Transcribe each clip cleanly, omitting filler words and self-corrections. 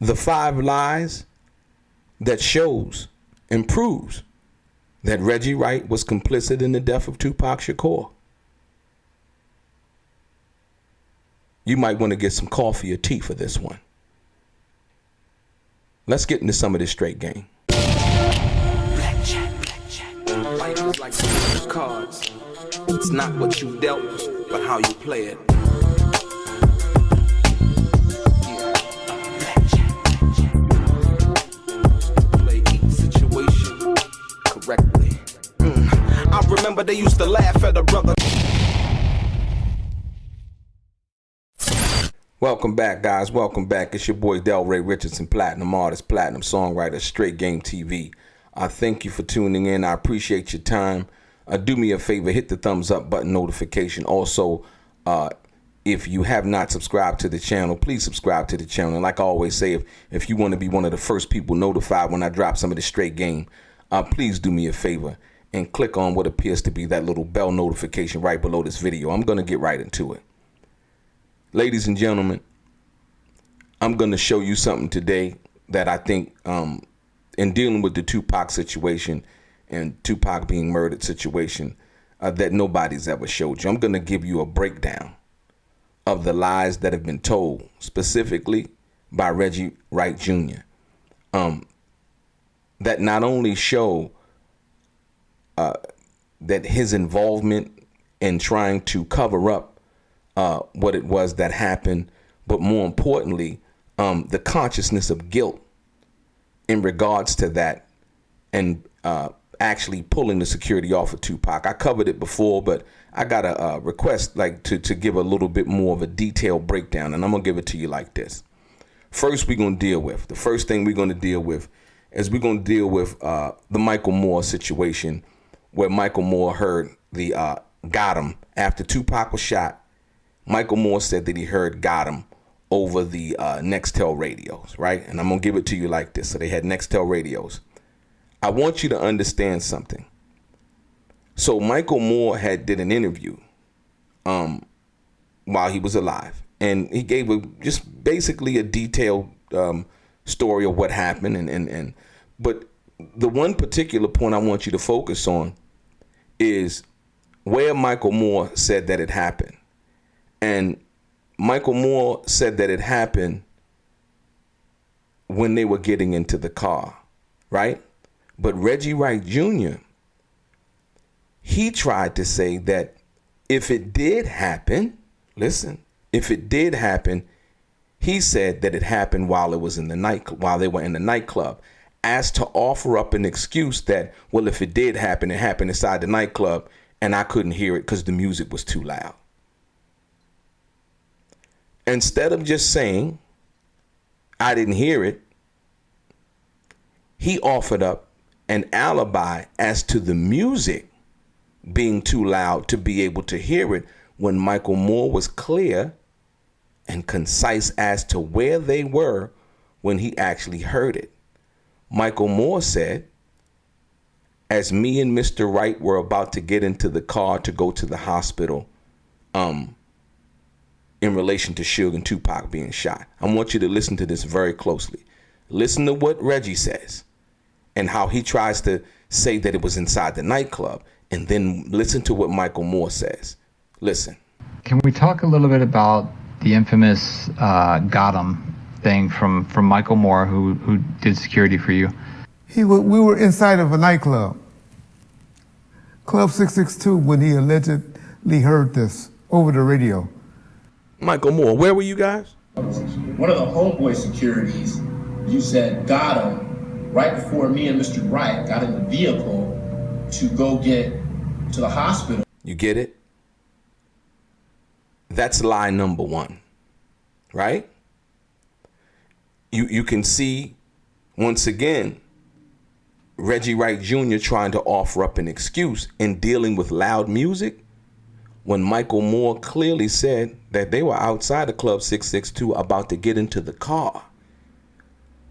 the 5 lies that shows and proves that Reggie Wright was complicit in the death of Tupac Shakur. You might want to get some coffee or tea for this one. Let's get into some of this straight game. Blackjack. Life is like some cards. It's not what you dealt, but how you play it. Play each situation correctly. I remember they used to laugh at a brother. Welcome back, guys. Welcome back. It's your boy DELRAY, Richardson, platinum artist, platinum songwriter, Straight Game TV. I thank you for tuning in. I appreciate your time. Do me a favor, hit the thumbs up button notification. Also, if you have not subscribed to the channel, please subscribe to the channel. And like I always say, if you want to be one of the first people notified when I drop some of the straight game, please do me a favor and click on what appears to be that little bell notification right below this video. I'm going to get right into it. Ladies and gentlemen, I'm going to show you something today that I think in dealing with the Tupac situation and Tupac being murdered situation that nobody's ever showed you. I'm going to give you a breakdown of the lies that have been told, specifically by Reggie Wright Jr., that not only show that his involvement in trying to cover up what it was that happened, but more importantly, the consciousness of guilt in regards to that, and actually pulling the security off of Tupac. I covered it before, but I got a request to give a little bit more of a detailed breakdown, and I'm gonna give it to you like this. First, the first thing we're gonna deal with is we're gonna deal with the Michael Moore situation, where Michael Moore heard the got him after Tupac was shot. Michael Moore said that he heard got him over the Nextel radios, right? And I'm gonna give it to you like this. So they had Nextel radios. I want you to understand something. So Michael Moore did an interview while he was alive, and he gave just basically a detailed story of what happened. But the one particular point I want you to focus on is where Michael Moore said that it happened. And Michael Moore said that it happened when they were getting into the car, right? But Reggie Wright Jr., he tried to say that if it did happen, listen, if it did happen, he said that it happened while they were in the nightclub, as to offer up an excuse that, well, if it did happen, it happened inside the nightclub and I couldn't hear it because the music was too loud. Instead of just saying, I didn't hear it, he offered up an alibi as to the music being too loud to be able to hear it, when Michael Moore was clear and concise as to where they were when he actually heard it. Michael Moore said, as me and Mr. Wright were about to get into the car to go to the hospital, in relation to Suge and Tupac being shot. I want you to listen to this very closely. Listen to what Reggie says and how he tries to say that it was inside the nightclub, and then listen to what Michael Moore says. Listen. Can we talk a little bit about the infamous got him thing from Michael Moore, who did security for you? We were inside of a nightclub, Club 662, when he allegedly heard this over the radio. Michael Moore, where were you guys? One of the homeboy securities, you said, got him right before me and Mr. Wright got in the vehicle to go get to the hospital. You get it? That's lie number one, right? You can see, once again, Reggie Wright Jr. trying to offer up an excuse in dealing with loud music, when Michael Moore clearly said that they were outside of Club 662 about to get into the car.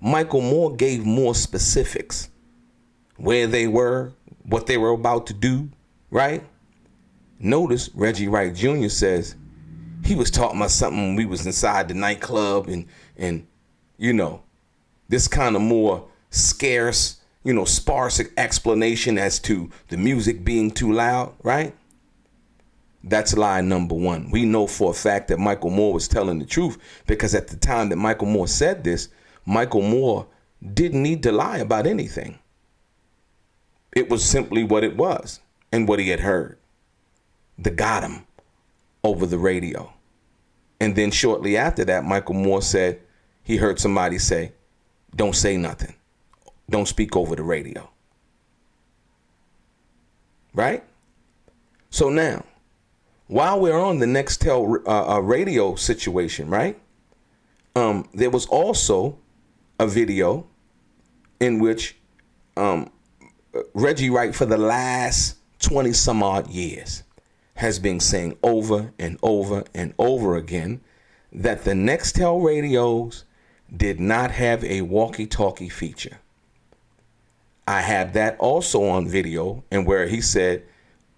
Michael Moore gave more specifics, where they were, what they were about to do, right? Notice Reggie Wright Jr. says he was talking about something when we was inside the nightclub and you know, this kind of more scarce, sparse explanation as to the music being too loud, right? That's lie number one. We know for a fact that Michael Moore was telling the truth, because at the time that Michael Moore said this, Michael Moore didn't need to lie about anything. It was simply what it was and what he had heard. They got him over the radio. And then shortly after that, Michael Moore said he heard somebody say, don't say nothing. Don't speak over the radio. Right? So now, while we're on the Nextel radio situation, right? There was also a video in which Reggie Wright, for the last 20 some odd years, has been saying over and over and over again that the Nextel radios did not have a walkie-talkie feature. I have that also on video, and where he said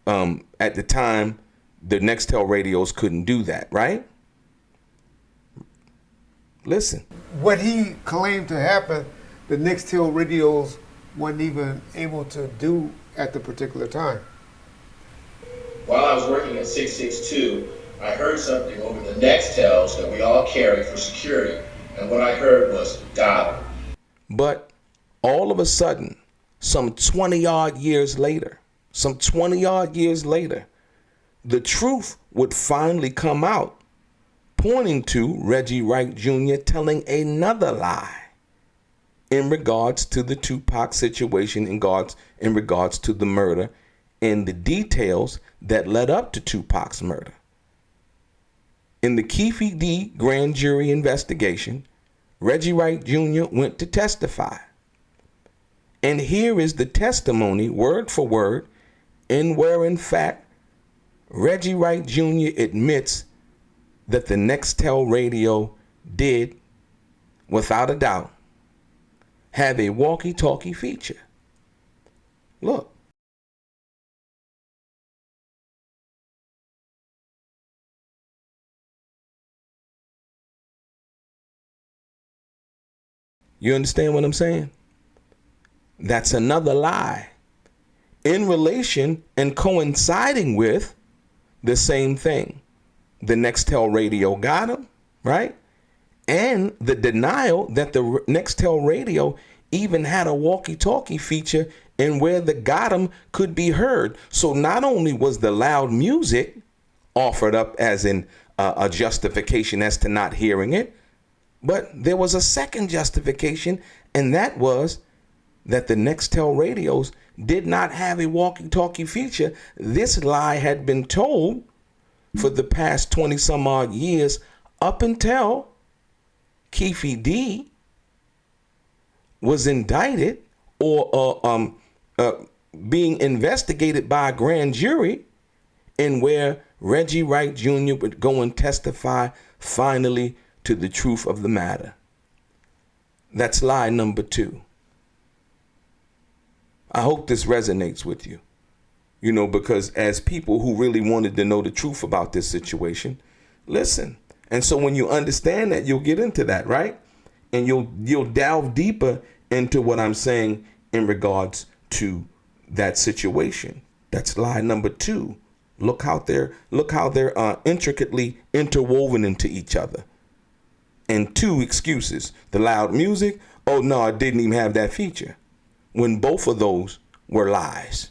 at the time the Nextel radios couldn't do that, right? Listen. What he claimed to happen, the Nextel radios weren't even able to do at the particular time. While I was working at 662, I heard something over the Nextels that we all carry for security, and what I heard was, got him. But all of a sudden, some 20-odd years later, the truth would finally come out, pointing to Reggie Wright Jr. telling another lie in regards to the 2Pac situation, in regards to the murder and the details that led up to 2Pac's murder. In the Keefe D grand jury investigation, Reggie Wright Jr. went to testify. And here is the testimony, word for word, in where, in fact, Reggie Wright Jr. admits that the Nextel radio did, without a doubt, have a walkie-talkie feature. Look. You understand what I'm saying? That's another lie in relation and coinciding with the same thing. The Nextel radio got him, right? And the denial that the Nextel radio even had a walkie-talkie feature and where the got him could be heard. So not only was the loud music offered up as in a justification as to not hearing it, but there was a second justification, and that was that the Nextel radios did not have a walkie-talkie feature. This lie had been told for the past 20 some odd years, up until Keefe D was indicted or being investigated by a grand jury, and where Reggie Wright Jr. would go and testify finally to the truth of the matter. That's lie number 2. I hope this resonates with you, because as people who really wanted to know the truth about this situation, listen. And so when you understand that, you'll get into that, right? And you'll delve deeper into what I'm saying in regards to that situation. That's lie number 2. Look how they're intricately interwoven into each other. And 2 excuses. The loud music, oh no, it didn't even have that feature, when both of those were lies.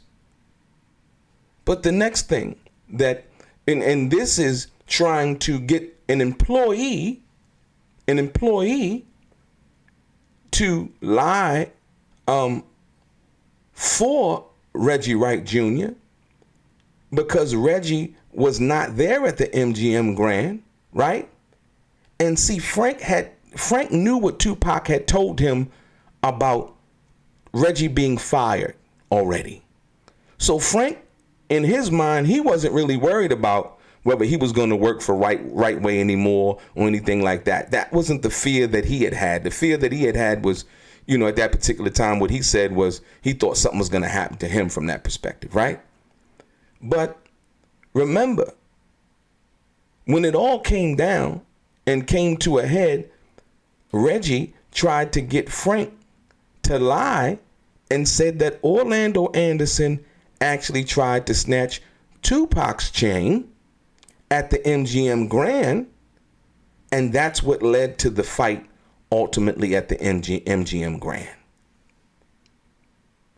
But the next thing that, and this is trying to get an employee to lie for Reggie Wright Jr. because Reggie was not there at the MGM Grand, right? And see, Frank knew what 2Pac had told him about Reggie being fired already. So Frank, in his mind, he wasn't really worried about whether he was going to work for RightWay anymore or anything like that. That wasn't the fear that he had had. The fear that he had had was, at that particular time, what he said was he thought something was going to happen to him from that perspective, right? But remember, when it all came down and came to a head, Reggie tried to get Frank to lie and said that Orlando Anderson actually tried to snatch 2Pac's chain at the MGM Grand, and that's what led to the fight ultimately at the MGM Grand.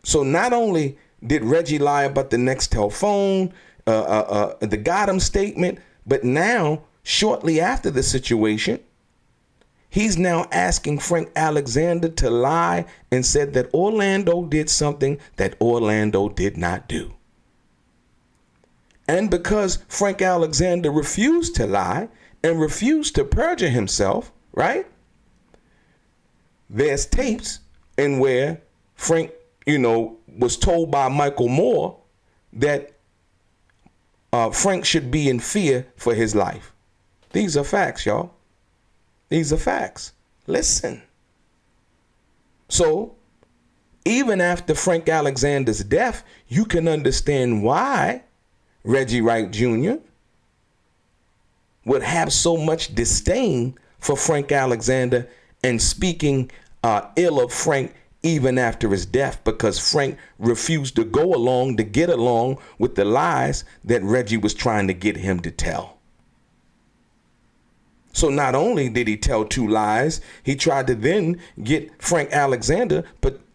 So not only did Reggie lie about the Nextel phone, the Gotham statement, but now, shortly after the situation, he's now asking Frank Alexander to lie and said that Orlando did something that Orlando did not do. And because Frank Alexander refused to lie and refused to perjure himself, right? There's tapes in where Frank, was told by Michael Moore that Frank should be in fear for his life. These are facts, y'all. These are facts. Listen. So, even after Frank Alexander's death, you can understand why Reggie Wright Jr. would have so much disdain for Frank Alexander and speaking ill of Frank even after his death, because Frank refused to go along to get along with the lies that Reggie was trying to get him to tell. So not only did he tell 2 lies, he tried to then get Frank Alexander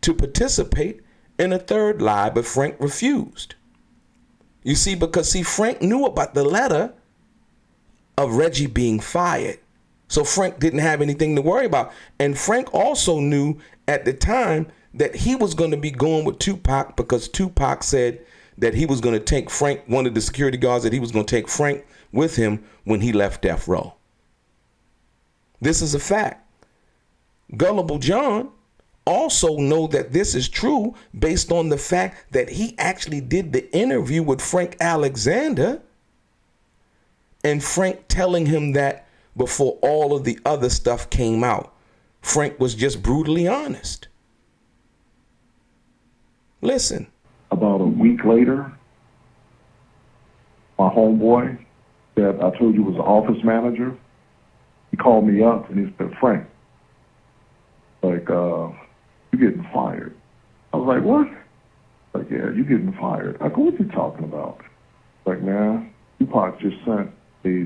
to participate in a 3rd lie, but Frank refused. You see, because Frank knew about the letter of Reggie being fired. So Frank didn't have anything to worry about. And Frank also knew at the time that he was going to be going with 2Pac, because 2Pac said that he was going to take Frank, one of the security guards, that he was going to take Frank with him when he left Death Row. This is a fact. Gullible John also know that this is true based on the fact that he actually did the interview with Frank Alexander, and Frank telling him that before all of the other stuff came out. Frank was just brutally honest. Listen. About a week later, my homeboy that I told you was the office manager, he called me up and he said, Frank, you're getting fired. I was like, what? Like, yeah, you're getting fired. I go, what you talking about? Like, man, 2Pac just sent a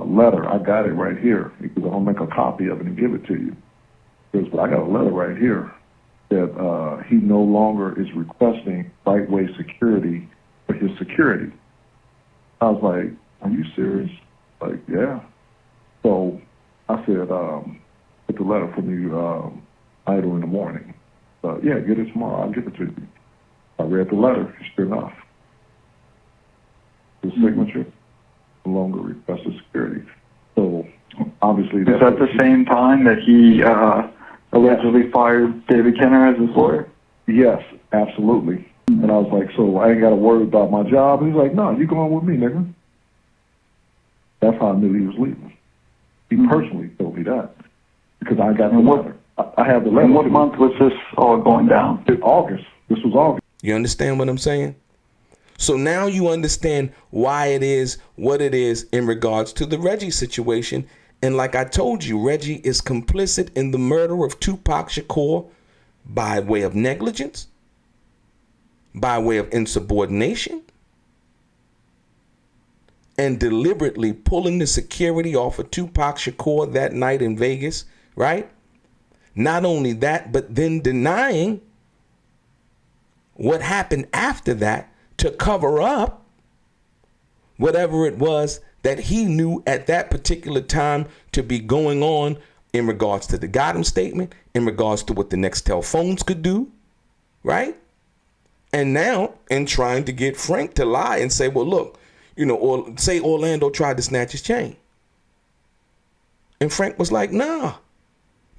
letter. I got it right here. He goes, I'll make a copy of it and give it to you. He goes, but I got a letter right here that he no longer is requesting RightWay security for his security. I was like, are you serious? Like, yeah. So I said, get the letter for me idle in the morning. Yeah, get it tomorrow. I'll give it to you. I read the letter. Sure enough, his signature no longer requested security. So obviously, is that the same time that he allegedly fired David Kenner as his lawyer? Yes, absolutely. And I was like, so I ain't got to worry about my job. He's like, no, you going with me, nigga. That's how I knew he was leaving. He personally told me that because I got the letter. I have the letter. And what month was this all going down? August. This was August. You understand what I'm saying? So now you understand why it is what it is in regards to the Reggie situation. And like I told you, Reggie is complicit in the murder of 2Pac Shakur by way of negligence, by way of insubordination, and deliberately pulling the security off of 2Pac Shakur that night in Vegas, right? Not only that, but then denying what happened after that to cover up whatever it was that he knew at that particular time to be going on in regards to the Gotham statement, in regards to what the Nextel phones could do, right? And now in trying to get Frank to lie and say, well, look, or say Orlando tried to snatch his chain. And Frank was like, nah,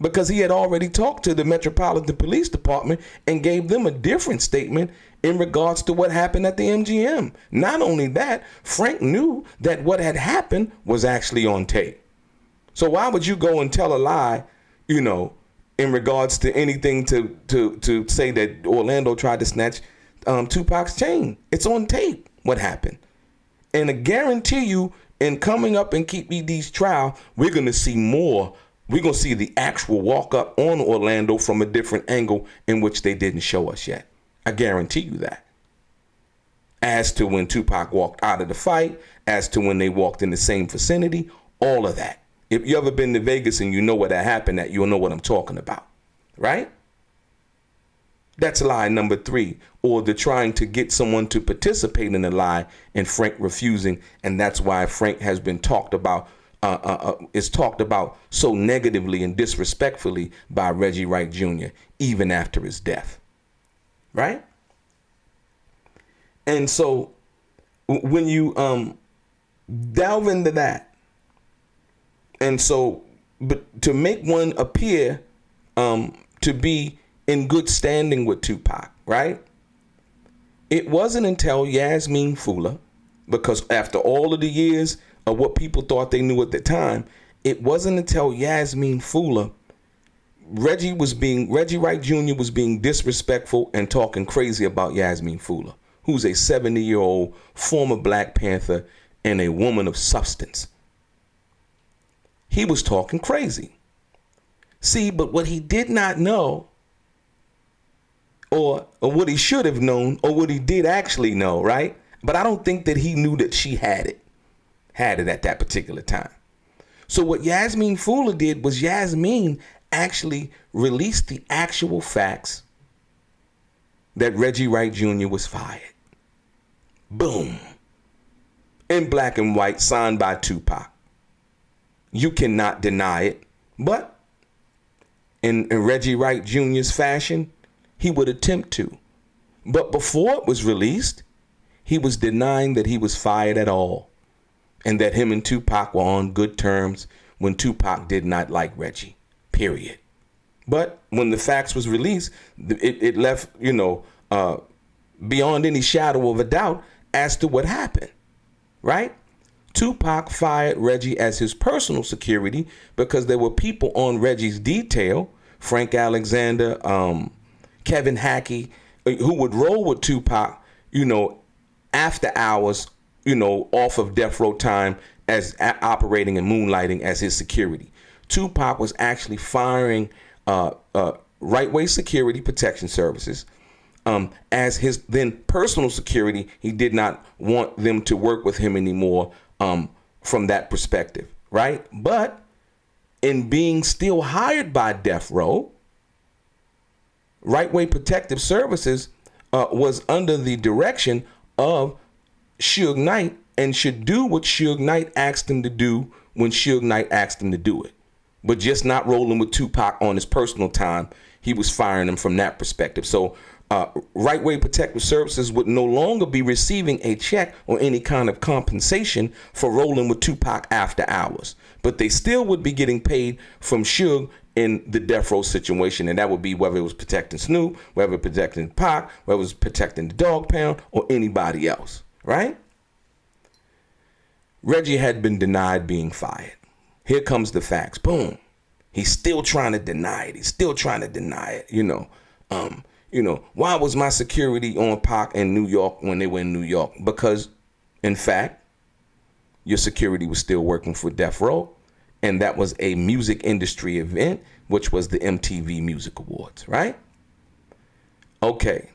because he had already talked to the Metropolitan Police Department and gave them a different statement in regards to what happened at the MGM. Not only that, Frank knew that what had happened was actually on tape. So why would you go and tell a lie, in regards to anything to say that Orlando tried to snatch 2Pac's chain? It's on tape what happened. And I guarantee you, in coming up in Keep Me D's trial, we're going to see more We're going to see the actual walk up on Orlando from a different angle in which they didn't show us yet. I guarantee you that. As to when Tupac walked out of the fight, as to when they walked in the same vicinity, all of that. If you ever been to Vegas and you know where that happened at, you'll know what I'm talking about, right? That's lie number 3, or the trying to get someone to participate in the lie and Frank refusing. And that's why Frank has been talked about, is talked about so negatively and disrespectfully by Reggie Wright Jr., even after his death, right? And so when you delve into that, and so, but to make one appear to be in good standing with Tupac, right? It wasn't until Yasmin Fula, because after all of the years of what people thought they knew at the time, it wasn't until Yasmin Fula, Reggie Wright Jr. was being disrespectful and talking crazy about Yasmin Fula, who's a 70-year-old former Black Panther and a woman of substance. He was talking crazy. See, but what he did not know, or what he should have known, or what he did actually know, right? But I don't think that he knew that she had it at that particular time. So what Yasmin Fula did was Yasmin actually released the actual facts that Reggie Wright Jr. was fired. Boom. In black and white, signed by Tupac. You cannot deny it. But in Reggie Wright Jr.'s fashion, he would attempt to. But before it was released, he was denying that he was fired at all, and that him and Tupac were on good terms when Tupac did not like Reggie, period. But when the facts was released, it left, beyond any shadow of a doubt as to what happened, right? Tupac fired Reggie as his personal security because there were people on Reggie's detail, Frank Alexander, Kevin Hackey, who would roll with Tupac, after hours, off of death row time, as operating and moonlighting as his security. Tupac was actually firing RightWay Security Protection Services as his then personal security. He did not want them to work with him anymore from that perspective, right? But in being still hired by death row, RightWay Protective Services was under the direction of Suge Knight and should do what Suge Knight asked him to do when Suge Knight asked him to do it. But just not rolling with Tupac on his personal time. He was firing him from that perspective. So RightWay Protective Services would no longer be receiving a check or any kind of compensation for rolling with Tupac after hours. But they still would be getting paid from Suge in the death row situation, and that would be whether it was protecting Snoop, whether it was protecting Pac, whether it was protecting the Dog Pound, or anybody else, right? Reggie had been denied being fired. Here comes the facts. Boom. He's still trying to deny it. He's still trying to deny it. Why was my security on Pac in New York when they were in New York? Because, in fact, your security was still working for Death Row. And that was a music industry event, which was the MTV Music Awards, right? Okay.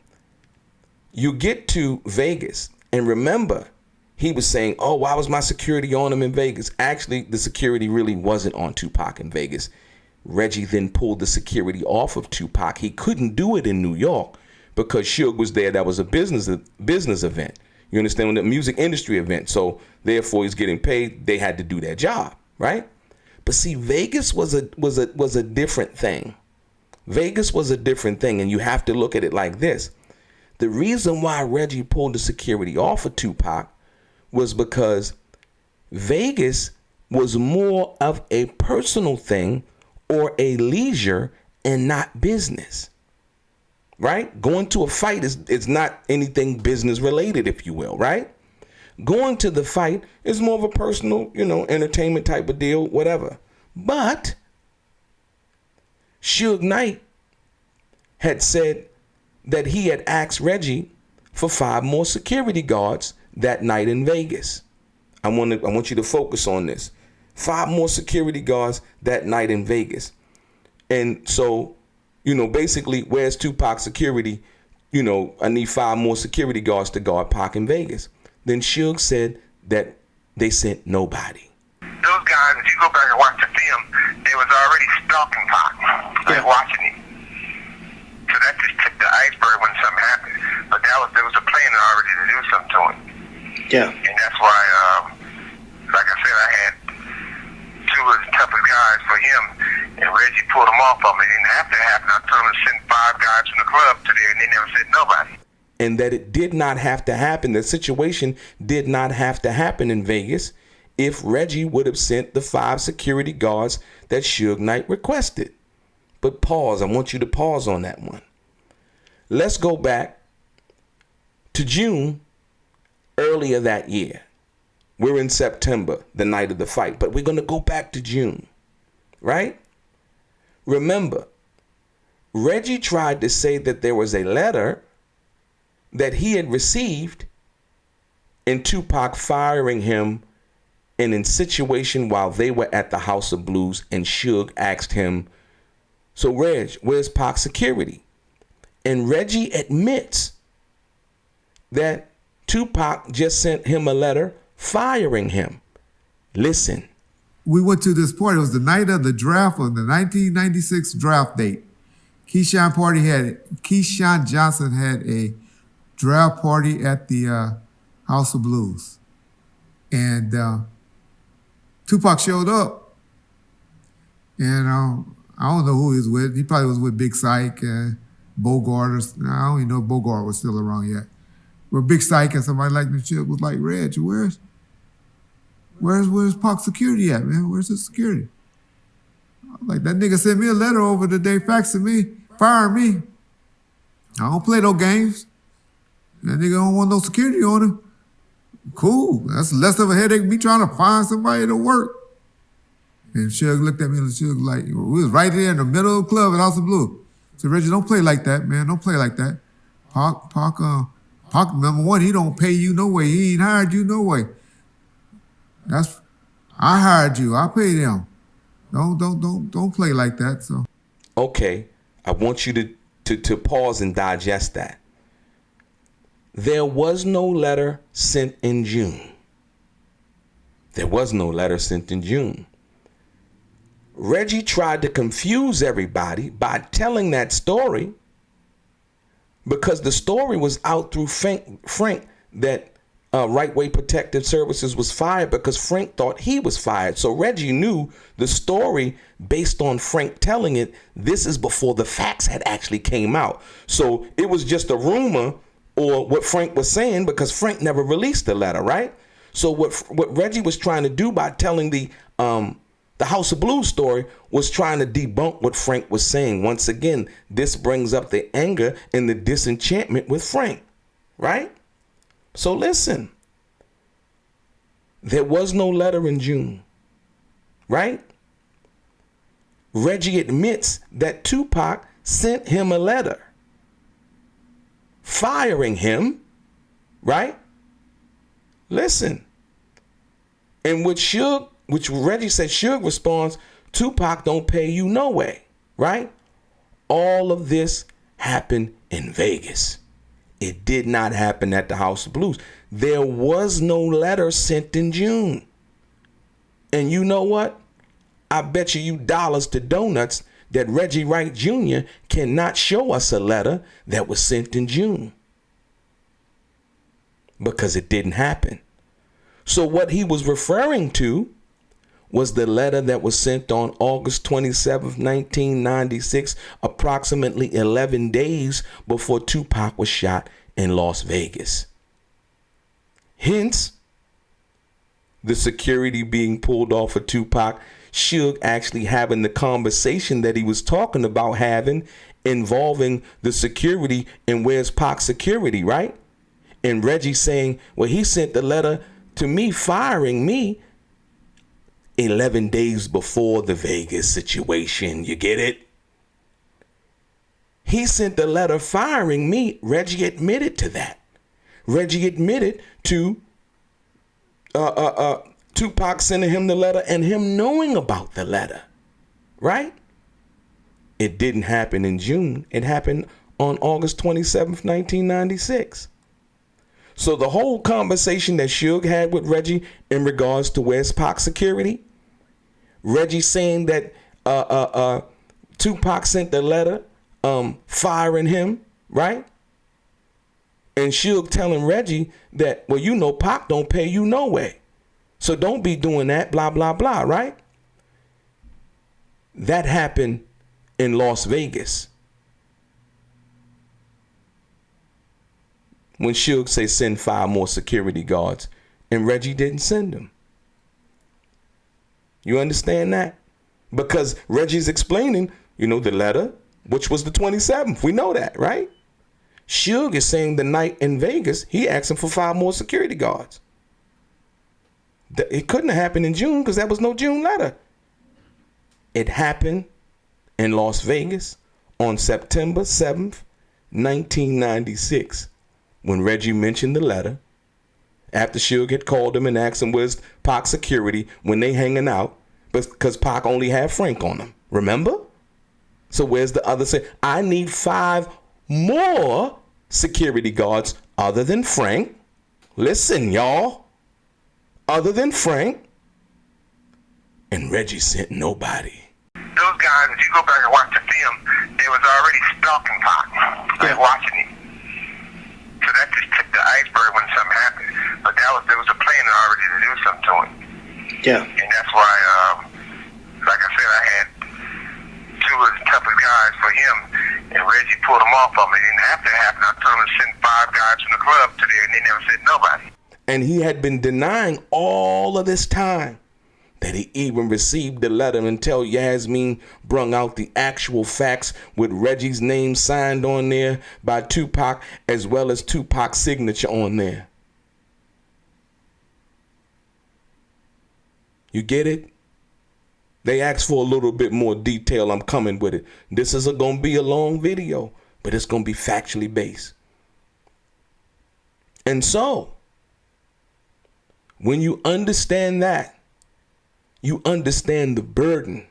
You get to Vegas, and remember, he was saying, oh, why was my security on him in Vegas? Actually, the security really wasn't on Tupac in Vegas. Reggie then pulled the security off of Tupac. He couldn't do it in New York because Suge was there. That was a business event. You understand? The music industry event. So therefore, he's getting paid. They had to do their job, right? But see, Vegas was a different thing. Vegas was a different thing, and you have to look at it like this. The reason why Reggie pulled the security off of Tupac was because Vegas was more of a personal thing or a leisure and not business, right? Going to a fight is not anything business related, if you will, right? Going to the fight is more of a personal, entertainment type of deal, whatever. But Suge Knight had said that he had asked Reggie for 5 more security guards that night in Vegas. I want you to focus on this. 5 more security guards that night in Vegas. And so, basically, where's 2Pac's security? I need 5 more security guards to guard Pac in Vegas. Then Suge said that they sent nobody. Those guys, if you go back and watch the film, they was already stalking Pac, like watching him. So that just tipped the iceberg when something happened. But there was a plan already to do something to him. Yeah. And that's why, like I said, I had 2 of the toughest guys for him, and Reggie pulled them off of me. It didn't have to happen. I told him to send 5 guys from the club to there, and they never sent nobody. And that it did not have to happen. The situation did not have to happen in Vegas if Reggie would have sent the 5 security guards that Suge Knight requested. But pause. I want you to pause on that one. Let's go back to June earlier that year. We're in September, the night of the fight, but we're going to go back to June, right? Remember, Reggie tried to say that there was a letter that he had received and 2Pac firing him in situation while they were at the House of Blues, and Suge asked him, so Reg, where's Pac's security? And Reggie admits that 2Pac just sent him a letter firing him. Listen. We went to this party. It was the night of the draft on the 1996 draft date. Keyshawn Johnson had a draft party at the House of Blues. And 2Pac showed up. And I don't know who he was with. He probably was with Big Syke and Bogart. I don't even know if Bogart was still around yet. But Big Syke and somebody like the shit was like, Reg, where's Pac's security at, man? Where's his security? Like, that nigga sent me a letter over the day, faxing me, firing me. I don't play no games. That nigga don't want no security on him. Cool. That's less of a headache than me trying to find somebody to work. And Suge looked at me and Suge like, we was right there in the middle of the club at House of Blue. So Reggie, don't play like that, man. Don't play like that. Pac, number one, he don't pay you no way. He ain't hired you no way. I hired you. I paid him. Don't play like that. So. Okay, I want you to pause and digest that. There was no letter sent in June. There was no letter sent in June. Reggie tried to confuse everybody by telling that story because the story was out through Frank that RightWay Protective Services was fired because Frank thought he was fired. So Reggie knew the story based on Frank telling it. This is before the facts had actually came out. So it was just a rumor or what Frank was saying because Frank never released the letter, right? So what Reggie was trying to do by telling the House of Blues story was trying to debunk what Frank was saying. Once again, this brings up the anger and the disenchantment with Frank, right? So listen, there was no letter in June, right? Reggie admits that 2Pac sent him a letter firing him, right? Listen, and which Reggie said Suge responds, 2Pac don't pay you no way, right? All of this happened in Vegas. It did not happen at the House of Blues. There was no letter sent in June. And you know what? I bet you dollars to donuts that Reggie Wright Jr. cannot show us a letter that was sent in June. Because it didn't happen. So what he was referring to was the letter that was sent on August 27th, 1996, approximately 11 days before 2Pac was shot in Las Vegas. Hence, the security being pulled off of 2Pac, Suge actually having the conversation that he was talking about having involving the security and where's Pac's security, right? And Reggie saying, well, he sent the letter to me firing me 11 days before the Vegas situation. You get it? He sent the letter firing me. Reggie admitted to that. Reggie admitted to 2Pac sending him the letter and him knowing about the letter, right? It didn't happen in June. It happened on August 27th, 1996. So the whole conversation that Suge had with Reggie in regards to where's Pac security, Reggie saying that 2Pac sent the letter firing him, right? And Suge telling Reggie that, well, you know, Pac don't pay you no way. So don't be doing that, blah, blah, blah, right? That happened in Las Vegas. When Suge say send 5 more security guards and Reggie didn't send them. You understand that? Because Reggie's explaining, you know, the letter, which was the 27th. We know that, right? Suge is saying the night in Vegas, he asking for 5 more security guards. It couldn't have happened in June because there was no June letter. It happened in Las Vegas on September 7th, 1996, when Reggie mentioned the letter, after Suge had called him and asked him where's Pac security when they hanging out, because Pac only had Frank on him. Remember? So where's the other? Say, I need 5 more security guards other than Frank. Listen, y'all. Other than Frank. And Reggie sent nobody. Those guys, if you go back and watch the film, they was already stalking Pac, like watching him. So that just tipped the iceberg when something happened. But there was a plan already to do something to him. Yeah. And that's why, like I said, I had 2 of the toughest guys for him, and Reggie pulled them off of me. And after it happened, I told him to send 5 guys from the club to there, and they never said nobody. And he had been denying all of this time that he even received the letter until Yasmin brung out the actual facts with Reggie's name signed on there by 2Pac, as well as 2Pac's signature on there. You get it? They asked for a little bit more detail. I'm coming with it. This is going to be a long video, but it's going to be factually based. And so, when you understand that, you understand the burden.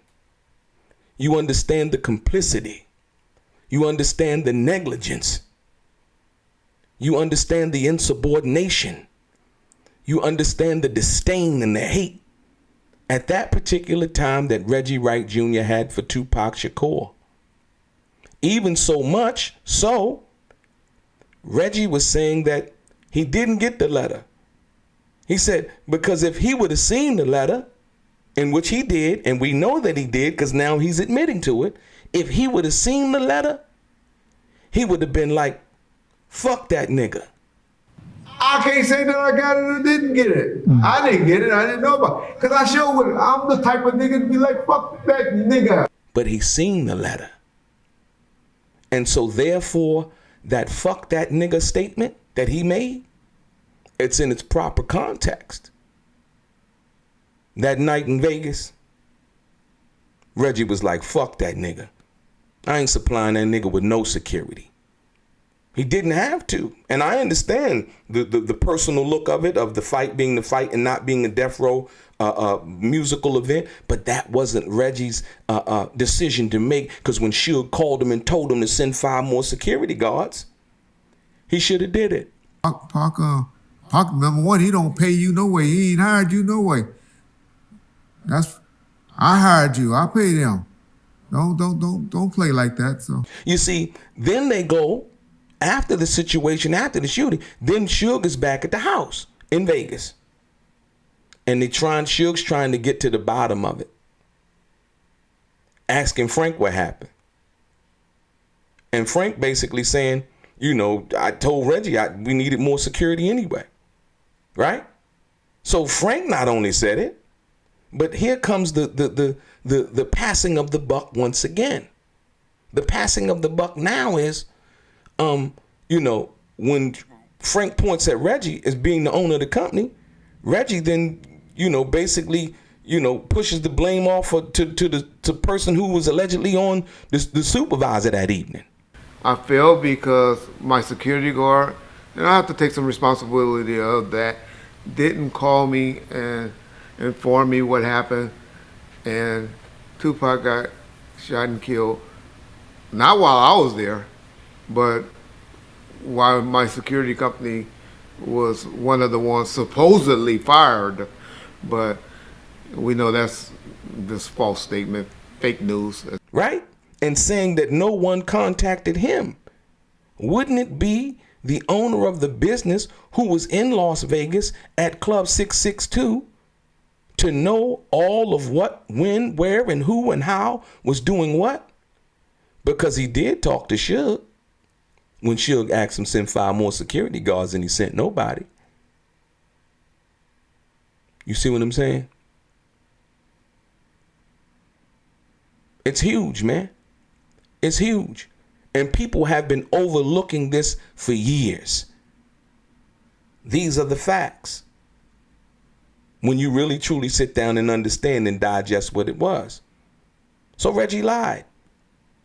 You understand the complicity. You understand the negligence. You understand the insubordination. You understand the disdain and the hate at that particular time that Reggie Wright Jr. had for 2Pac Shakur. Even so much so, Reggie was saying that he didn't get the letter. He said, because if he would have seen the letter, in which he did, and we know that he did because now he's admitting to it, if he would have seen the letter, he would have been like, fuck that nigga. I can't say that I got it or didn't get it. I didn't get it. I didn't know about it. Because I sure would. I'm the type of nigga to be like, fuck that nigga. But he seen the letter. And so therefore, that fuck that nigga statement that he made, it's in its proper context. That night in Vegas, Reggie was like, fuck that nigga. I ain't supplying that nigga with no security. He didn't have to. And I understand the personal look of it, of the fight being the fight and not being a death row musical event. But that wasn't Reggie's decision to make, because when Suge called him and told him to send 5 more security guards, he should have did it. Pac, number one, he don't pay you no way. He ain't hired you no way. I hired you. I pay them. Don't play like that. So you see, then they go after the situation, after the shooting. Then Suge is back at the house in Vegas, and Suge's trying to get to the bottom of it, asking Frank what happened, and Frank basically saying, you know, I told Reggie we needed more security anyway, right? So Frank not only said it, but here comes the passing of the buck once again. The passing of the buck now is, you know, when Frank points at Reggie as being the owner of the company, Reggie then, you know, basically, you know, pushes the blame off to the person who was allegedly on the supervisor that evening. I failed because my security guard, and I have to take some responsibility of that, didn't call me and informed me what happened, and 2Pac got shot and killed. Not while I was there, but while my security company was one of the ones supposedly fired. But we know that's this false statement, fake news. Right? And saying that no one contacted him. Wouldn't it be the owner of the business who was in Las Vegas at Club 662 to know all of what, when, where, and who and how was doing what? Because he did talk to Suge when Suge asked him to send 5 more security guards and he sent nobody. You see what I'm saying? It's huge, man. It's huge. And people have been overlooking this for years. These are the facts. When you really truly sit down and understand and digest what it was. So Reggie lied.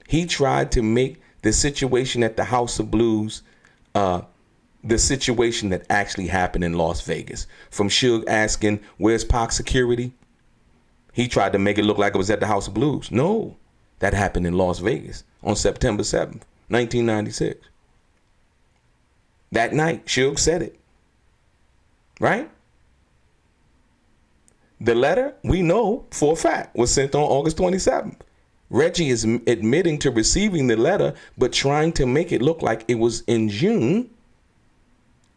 He tried to make the situation at the House of Blues the situation that actually happened in Las Vegas. From Suge asking, where's Pac security? He tried to make it look like it was at the House of Blues. No, that happened in Las Vegas on September 7th, 1996. That night, Suge said it. Right? The letter, we know for a fact, was sent on August 27th. Reggie is admitting to receiving the letter, but trying to make it look like it was in June,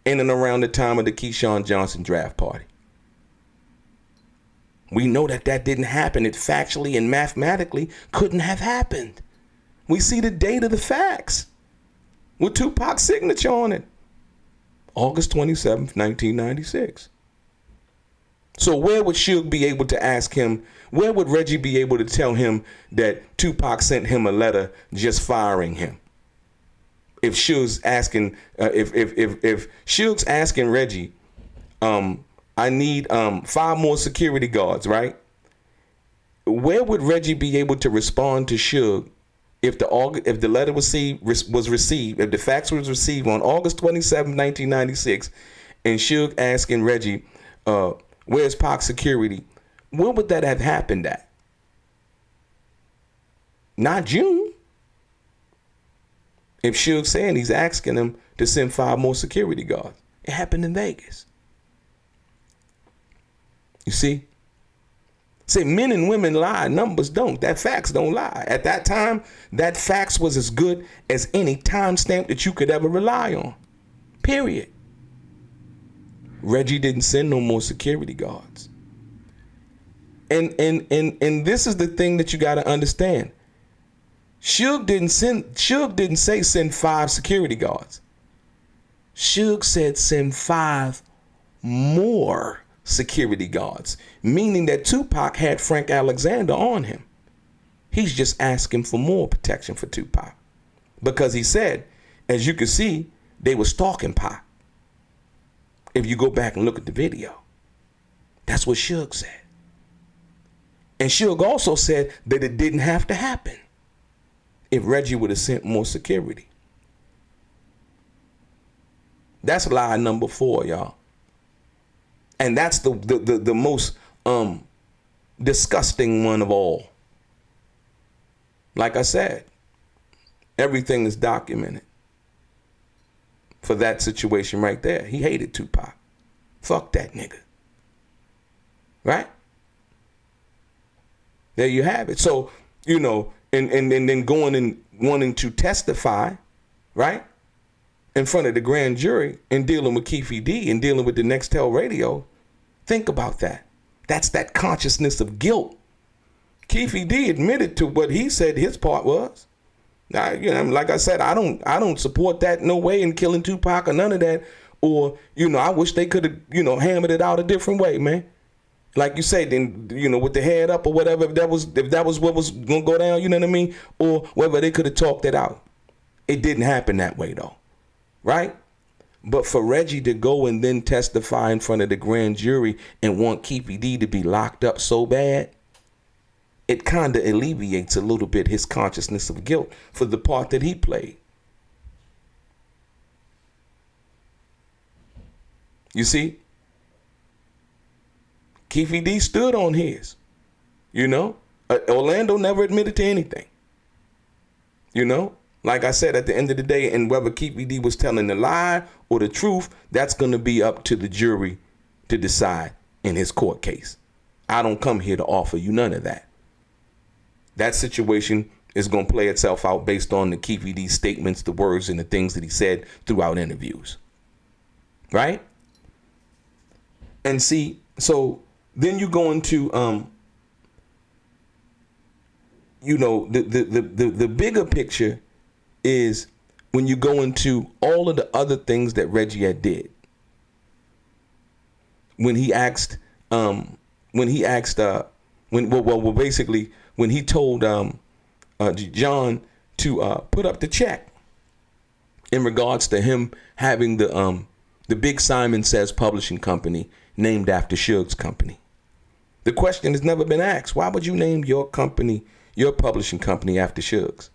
in and around the time of the Keyshawn Johnson draft party. We know that that didn't happen. It factually and mathematically couldn't have happened. We see the date of the facts with 2Pac's signature on it. August 27th, 1996. So where would Suge be able to ask him, where would Reggie be able to tell him that 2Pac sent him a letter just firing him? If Suge's asking, if Suge's asking Reggie, I need 5 more security guards, right? Where would Reggie be able to respond to Suge if the letter was received, if the fax was received on August 27, 1996, and Suge asking Reggie, where's Pac security? Where would that have happened at? Not June. If Suge's saying he's asking him to send 5 more security guards, it happened in Vegas. You see? Say men and women lie, numbers don't. That facts don't lie. At that time, that fax was as good as any timestamp that you could ever rely on. Period. Reggie didn't send no more security guards. And this is the thing that you got to understand. Suge didn't say send 5 security guards. Suge said send 5 more security guards, meaning that 2Pac had Frank Alexander on him. He's just asking for more protection for 2Pac. Because he said, as you can see, they were stalking Pac. If you go back and look at the video, that's what Suge said. And Suge also said that it didn't have to happen if Reggie would have sent more security. That's lie number 4, y'all. And that's the most disgusting one of all. Like I said, everything is documented for that situation right there. He hated 2Pac. Fuck that nigga. Right? There you have it. So, you know, and then going and wanting to testify, right, in front of the grand jury and dealing with Keefe D and dealing with the Nextel radio. Think about that. That's that consciousness of guilt. Keefe D admitted to what he said his part was. Now, you know, like I said, I don't support that no way in killing 2Pac or none of that. Or, you know, I wish they could have, you know, hammered it out a different way, man. Like you said, then, you know, with the head up or whatever, if that was what was gonna go down, you know what I mean? Or whether they could have talked it out. It didn't happen that way though. Right? But for Reggie to go and then testify in front of the grand jury and want Keefe D to be locked up so bad, it kind of alleviates a little bit his consciousness of guilt for the part that he played. You see? Keefe D stood on his. You know, Orlando never admitted to anything. You know, like I said, at the end of the day, and whether Keefe D was telling the lie or the truth, that's going to be up to the jury to decide in his court case. I don't come here to offer you none of that. That situation is going to play itself out based on the Keefe D statements, the words, and the things that he said throughout interviews. Right? And see, so then you go into, you know, the bigger picture is when you go into all of the other things that Reggie had did. When he asked, when he told John to put up the check in regards to him having the Big Simon Says publishing company named after Suge's company. The question has never been asked, why would you name your company, your publishing company, after Suge's?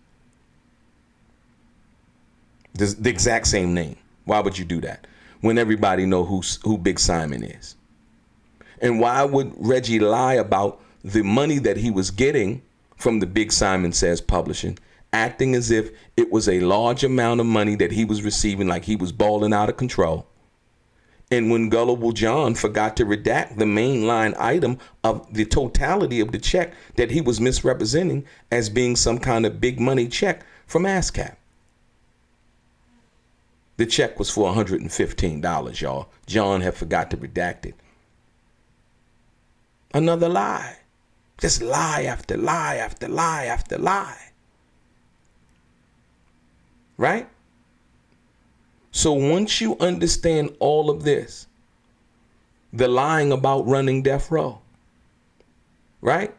The exact same name. Why would you do that when everybody know who Big Simon is? And why would Reggie lie about the money that he was getting from the Big Simon Says publishing, acting as if it was a large amount of money that he was receiving, like he was balling out of control? And when Gullible John forgot to redact the mainline item of the totality of the check that he was misrepresenting as being some kind of big money check from ASCAP. The check was for $115, y'all. John had forgot to redact it. Another lie. Just lie after lie after lie after lie. Right? So once you understand all of this, the lying about running death row, right?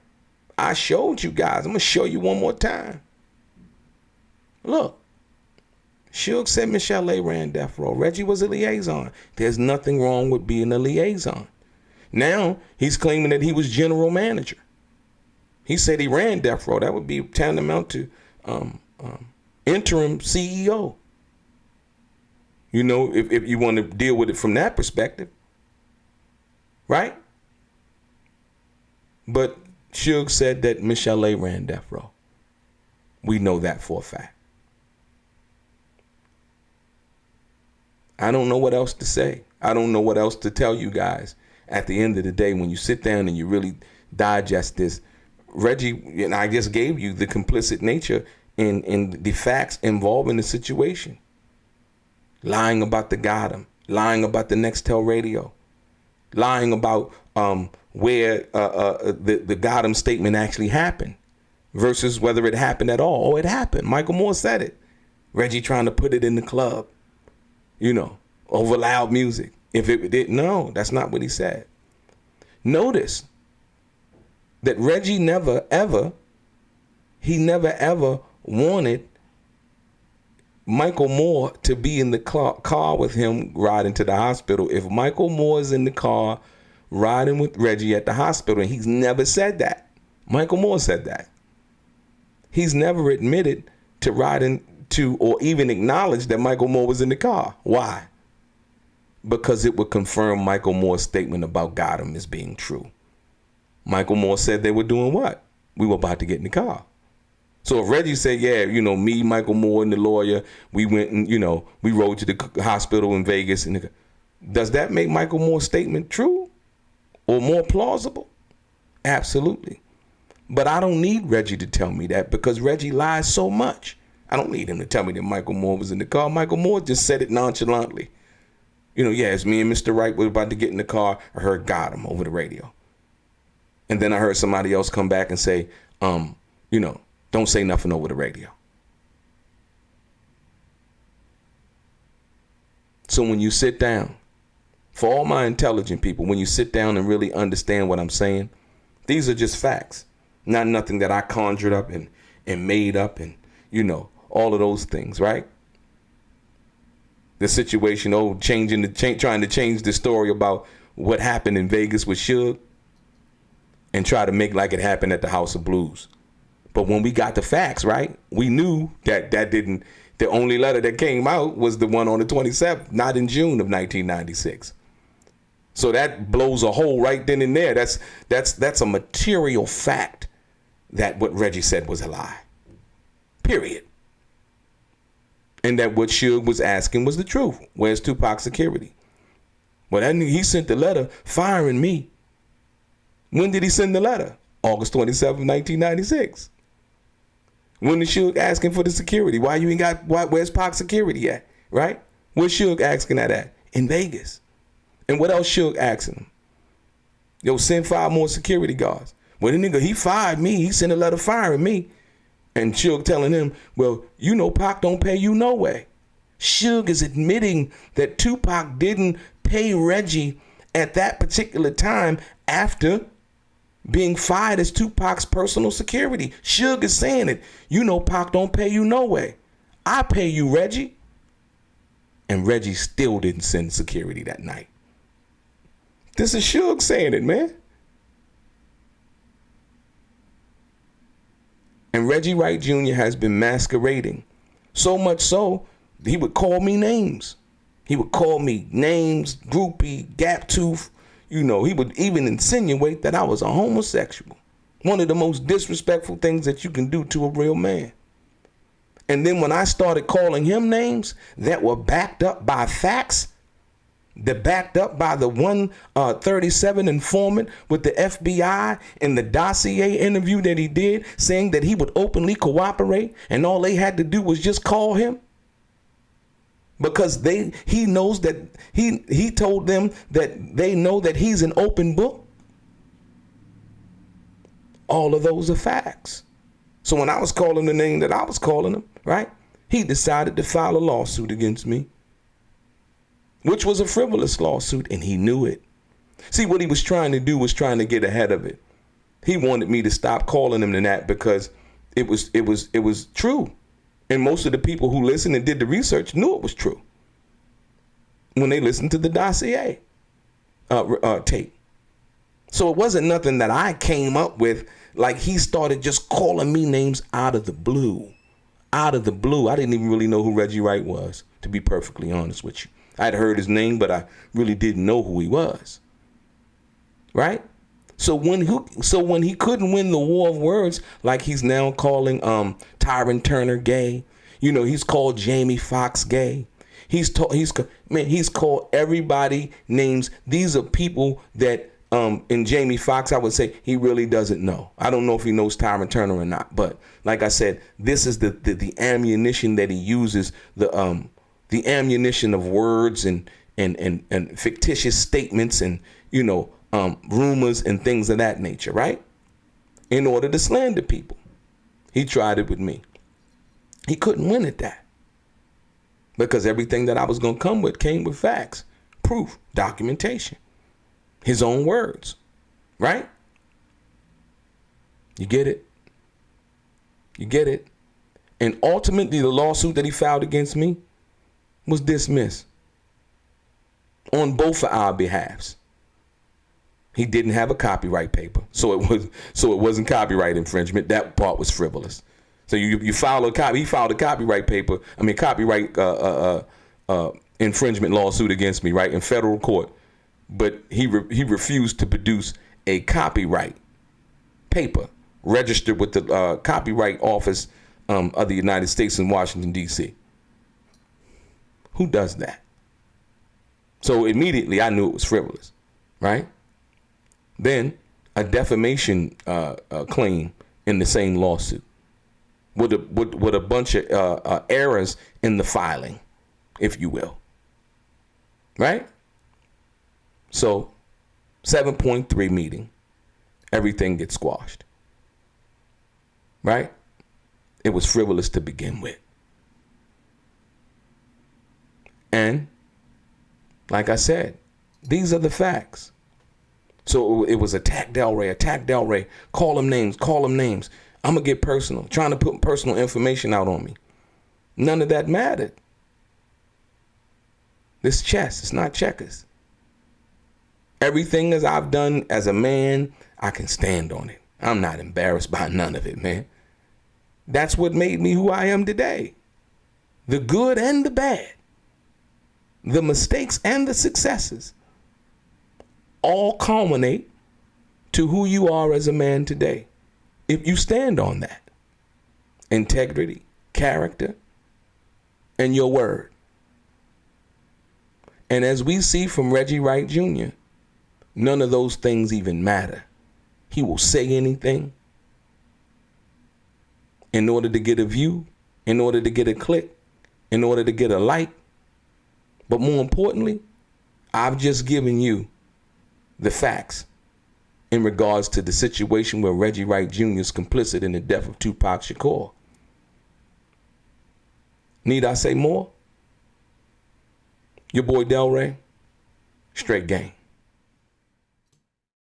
I showed you guys. I'm going to show you one more time. Look. Suge said Michelle A. ran death row. Reggie was a liaison. There's nothing wrong with being a liaison. Now he's claiming that he was general manager. He said he ran death row. That would be tantamount to interim CEO. You know, if you want to deal with it from that perspective. Right? But Suge said that Michelle A. ran death row. We know that for a fact. I don't know what else to say. I don't know what else to tell you guys. At the end of the day, when you sit down and you really digest this, Reggie, and I just gave you the complicit nature in the facts involving the situation. Lying about the Gotham, lying about the Nextel radio, lying about where the Gotham statement actually happened versus whether it happened at all. Oh, it happened. Michael Moore said it. Reggie trying to put it in the club, you know, over loud music. If it didn't, no, that's not what he said. Notice that Reggie never ever wanted Michael Moore to be in the car with him riding to the hospital. If Michael Moore is in the car riding with Reggie at the hospital, and he's never said that. Michael Moore said that. He's never admitted to riding to or even acknowledged that Michael Moore was in the car. Why? Because it would confirm Michael Moore's statement about Gotham as being true. Michael Moore said they were doing what? We were about to get in the car. So if Reggie said, yeah, you know, me, Michael Moore, and the lawyer, we went and, you know, we rode to the hospital in Vegas. Does that make Michael Moore's statement true or more plausible? Absolutely. But I don't need Reggie to tell me that because Reggie lies so much. I don't need him to tell me that Michael Moore was in the car. Michael Moore just said it nonchalantly. You know, yeah, it's me and Mr. Wright were about to get in the car. I heard Gotham over the radio. And then I heard somebody else come back and say, you know, don't say nothing over the radio. So when you sit down, for all my intelligent people, when you sit down and really understand what I'm saying, these are just facts. Not nothing that I conjured up and made up and, you know, all of those things, right? The situation, trying to change the story about what happened in Vegas with Suge and try to make like it happened at the House of Blues. But when we got the facts, right, we knew that didn't, the only letter that came out was the one on the 27th, not in June of 1996. So that blows a hole right then and there. That's a material fact that what Reggie said was a lie. Period. And that what Suge was asking was the truth. Where's 2Pac's security? Well, that nigga, he sent the letter firing me. When did he send the letter? August 27, 1996. When did Suge asking for the security? Why you ain't got, where's Pac's security at? Right? Where's Suge asking that at? In Vegas. And what else Suge asking him? Yo, send 5 more security guards. Well, the nigga, he fired me. He sent a letter firing me. And Suge telling him, well, you know Pac don't pay you no way. Suge is admitting that 2Pac didn't pay Reggie at that particular time after being fired as 2Pac's personal security. Suge is saying it. You know Pac don't pay you no way. I pay you, Reggie. And Reggie still didn't send security that night. This is Suge saying it, man. And Reggie Wright Jr. has been masquerading. So much so, he would call me names. He would call me names, groupie, gap tooth. You know, he would even insinuate that I was a homosexual. One of the most disrespectful things that you can do to a real man. And then when I started calling him names that were backed up by facts, that backed up by the 137 informant with the FBI and the dossier interview that he did, saying that he would openly cooperate and all they had to do was just call him. Because he knows that he told them that they know that he's an open book. All of those are facts. So when I was calling the name that I was calling him, right, he decided to file a lawsuit against me, which was a frivolous lawsuit, and he knew it. See, what he was trying to do was trying to get ahead of it. He wanted me to stop calling him that because it was true. And most of the people who listened and did the research knew it was true when they listened to the dossier tape. So it wasn't nothing that I came up with. Like, he started just calling me names out of the blue. Out of the blue. I didn't even really know who Reggie Wright was, to be perfectly honest with you. I'd heard his name, but I really didn't know who he was. Right? So when he couldn't win the war of words, like he's now calling Tyron Turner gay, you know, he's called Jamie Foxx gay. He's called everybody names. These are people that in Jamie Foxx, I would say he really doesn't know. I don't know if he knows Tyron Turner or not, but like I said, this is the ammunition that he uses, the ammunition of words and fictitious statements and, you know, rumors and things of that nature, right? In order to slander people. He tried it with me. He couldn't win at that. Because everything that I was going to come with came with facts, proof, documentation, his own words, right? You get it? You get it? And ultimately, the lawsuit that he filed against me was dismissed on both of our behalves. He didn't have a copyright paper, so it wasn't copyright infringement. That part was frivolous. So he filed a copyright paper. I mean, copyright infringement lawsuit against me, right, in federal court. But he refused to produce a copyright paper registered with the Copyright Office of the United States in Washington, D.C. Who does that? So immediately I knew it was frivolous, right? Then a defamation claim in the same lawsuit with a bunch of errors in the filing, if you will, right? So 7.3 meeting, everything gets squashed, right? It was frivolous to begin with. And like I said, these are the facts. So it was attack DELRAY, call them names. I'm going to get personal, trying to put personal information out on me. None of that mattered. This chess, it's not checkers. Everything as I've done as a man, I can stand on it. I'm not embarrassed by none of it, man. That's what made me who I am today. The good and the bad. The mistakes and the successes. all culminate to who you are as a man today. If you stand on that integrity, character, and your word. And as we see from Reggie Wright Jr., none of those things even matter. He will say anything in order to get a view, in order to get a click, in order to get a like. But more importantly, I've just given you the facts in regards to the situation where Reggie Wright Jr. is complicit in the death of 2Pac Shakur. Need I say more? Your boy DELRAY, straight game.